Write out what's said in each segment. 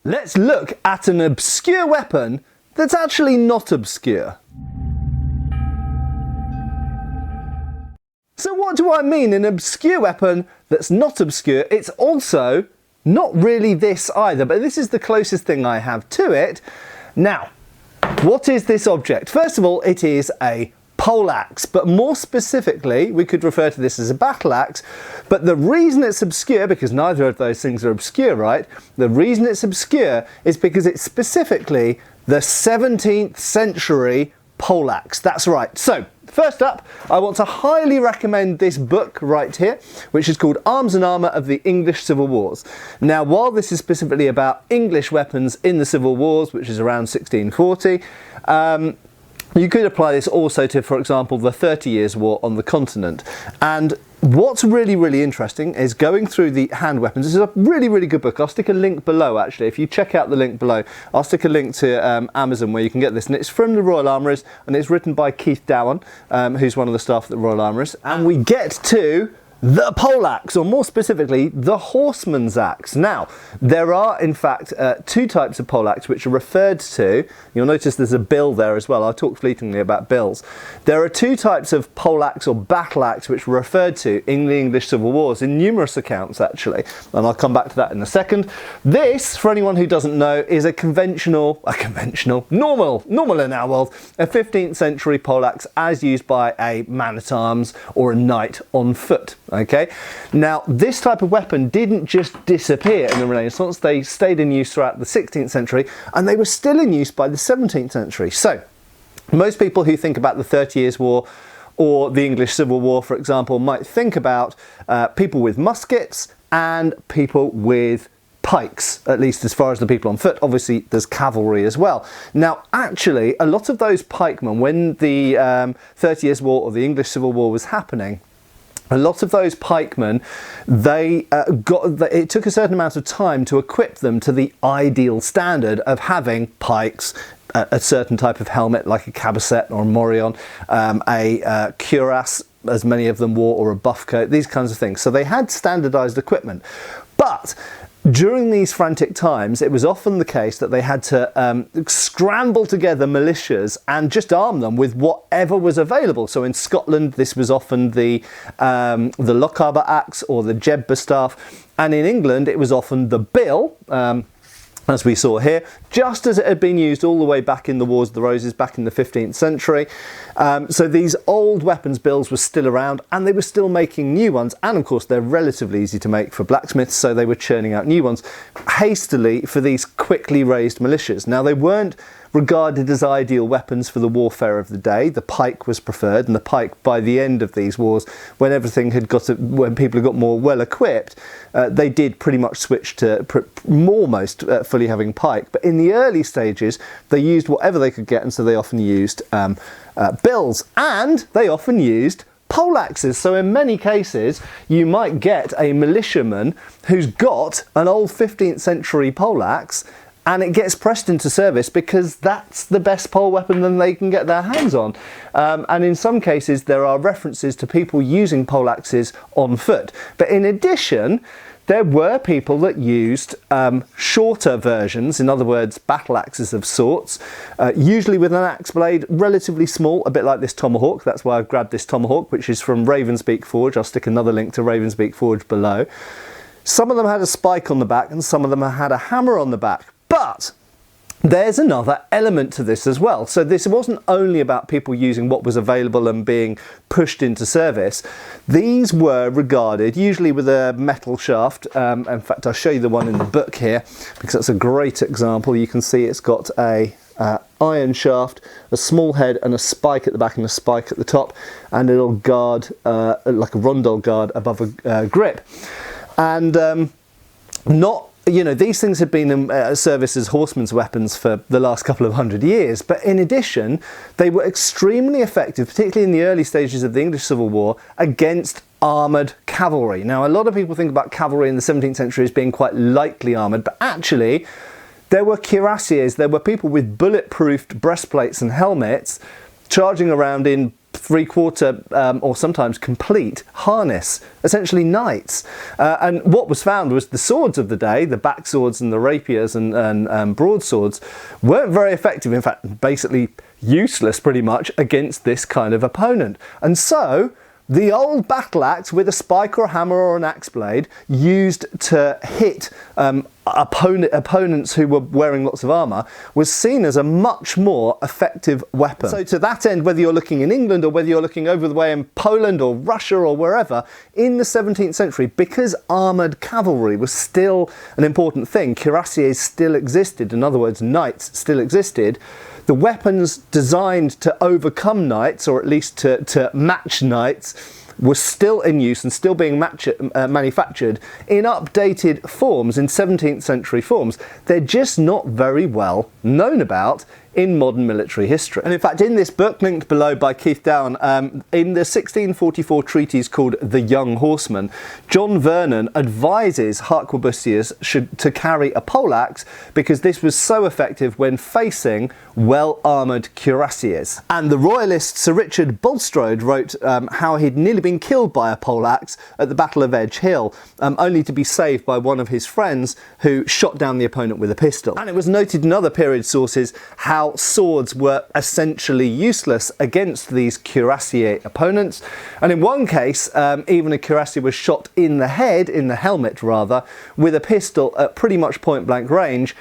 Let's look at an obscure weapon that's actually not obscure. So what do I mean, an obscure weapon that's not obscure? It's also not really this either, but this is the closest thing I have to it. Now, what is this object? First of all, it is a poleaxe, but more specifically, we could refer to this as a battle axe. But the reason it's obscure, because neither of those things are obscure, right? The reason it's obscure is because it's specifically the 17th century poleaxe. That's right. So, first up, I want to highly recommend this book right here, which is called Arms and Armour of the English Civil Wars. Now, while this is specifically about English weapons in the Civil Wars, which is around 1640, you could apply this also to, for example, the 30 Years' War on the continent. And what's really, really interesting is going through the hand weapons. This is a really, really good book. I'll stick a link below, actually. If you check out the link below, I'll stick a link to Amazon where you can get this. And it's from the Royal Armourers, and it's written by Keith Dowan, who's one of the staff at the Royal Armourers. And we get to the poleaxe, or more specifically, the horseman's axe. Now, there are, in fact, two types of poleaxe which are referred to. You'll notice there's a bill there as well. I'll talk fleetingly about bills. There are two types of poleaxe or battle axe which were referred to in the English Civil Wars, in numerous accounts, actually. And I'll come back to that in a second. This, for anyone who doesn't know, is a normal in our world, a 15th century poleaxe as used by a man-at-arms or a knight on foot. Okay, now this type of weapon didn't just disappear in the Renaissance. They stayed in use throughout the 16th century, and they were still in use by the 17th century. So most people who think about the 30 Years' War or the English Civil War, for example, might think about people with muskets and people with pikes, at least as far as the people on foot. Obviously there's cavalry as well. Now actually a lot of those pikemen, when the 30 Years' War or the English Civil War was happening, a lot of those pikemen, it took a certain amount of time to equip them to the ideal standard of having pikes, a certain type of helmet like a caboset or a morion, a cuirass, as many of them wore, or a buff coat, these kinds of things. So they had standardized equipment. But during these frantic times, it was often the case that they had to scramble together militias and just arm them with whatever was available. So in Scotland, this was often the Lochaber axe or the Jedburgh staff, and in England, it was often the bill, as we saw here, just as it had been used all the way back in the Wars of the Roses, back in the 15th century. So these old weapons bills were still around, and they were still making new ones. And of course, they're relatively easy to make for blacksmiths, so they were churning out new ones hastily for these quickly raised militias. Now, they weren't regarded as ideal weapons for the warfare of the day. The pike was preferred, and the pike, by the end of these wars, when when people had got more well equipped, they did pretty much switch to almost fully having pike. But in the early stages, they used whatever they could get, and so they often used bills, and they often used poleaxes. So in many cases, you might get a militiaman who's got an old 15th century poleaxe, and it gets pressed into service because that's the best pole weapon that they can get their hands on. And in some cases, there are references to people using poleaxes on foot. But in addition, there were people that used shorter versions, in other words, battle axes of sorts, usually with an axe blade relatively small, a bit like this tomahawk. That's why I've grabbed this tomahawk, which is from Ravenspeak Forge. I'll stick another link to Ravenspeak Forge below. Some of them had a spike on the back, and some of them had a hammer on the back. But there's another element to this as well. So this wasn't only about people using what was available and being pushed into service. These were regarded, usually with a metal shaft. In fact, I'll show you the one in the book here, because that's a great example. You can see it's got a iron shaft, a small head, and a spike at the back and a spike at the top, and a little guard, like a rondel guard above a grip. And these things had been in service as horsemen's weapons for the last couple of 100 years, but in addition, they were extremely effective, particularly in the early stages of the English Civil War, against armoured cavalry. Now, a lot of people think about cavalry in the 17th century as being quite lightly armoured, but actually, there were cuirassiers, there were people with bulletproofed breastplates and helmets charging around in three-quarter or sometimes complete harness, essentially knights. And what was found was the swords of the day, the back swords and the rapiers and broadswords, weren't very effective, in fact basically useless pretty much against this kind of opponent. And so the old battle axe with a spike or a hammer or an axe blade used to hit opponents who were wearing lots of armour was seen as a much more effective weapon. So to that end, whether you're looking in England or whether you're looking over the way in Poland or Russia or wherever, in the 17th century, because armoured cavalry was still an important thing, cuirassiers still existed, in other words, knights still existed, the weapons designed to overcome knights, or at least to match knights, were still in use and still being manufactured in updated forms, in 17th century forms. They're just not very well known about in modern military history. And in fact, in this book, linked below by Keith Down, in the 1644 treatise called The Young Horseman, John Vernon advises harquebusiers to carry a poleaxe because this was so effective when facing well-armoured cuirassiers. And the royalist Sir Richard Bulstrode wrote how he'd nearly been killed by a poleaxe at the Battle of Edge Hill, only to be saved by one of his friends who shot down the opponent with a pistol. And it was noted in other period sources how swords were essentially useless against these cuirassier opponents, and in one case even a cuirassier was shot in the head, in the helmet rather, with a pistol at pretty much point blank range,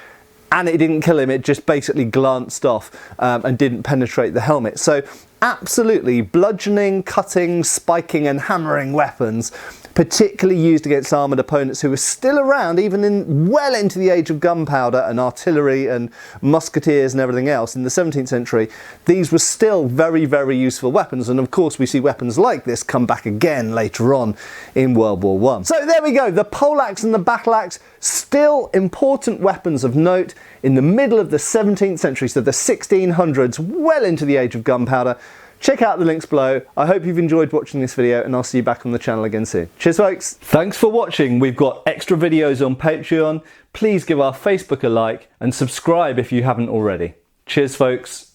and it didn't kill him, it just basically glanced off and didn't penetrate the helmet. So absolutely bludgeoning, cutting, spiking and hammering weapons, particularly used against armoured opponents who were still around even well into the age of gunpowder and artillery and musketeers and everything else in the 17th century. These were still very, very useful weapons, and of course we see weapons like this come back again later on in World War I. So there we go, the poleaxe and the battle axe, still important weapons of note in the middle of the 17th century, so the 1600s, well into the age of gunpowder. Check out the links below. I hope you've enjoyed watching this video, and I'll see you back on the channel again soon. Cheers folks. Thanks for watching. We've got extra videos on Patreon. Please give our Facebook a like and subscribe if you haven't already. Cheers folks.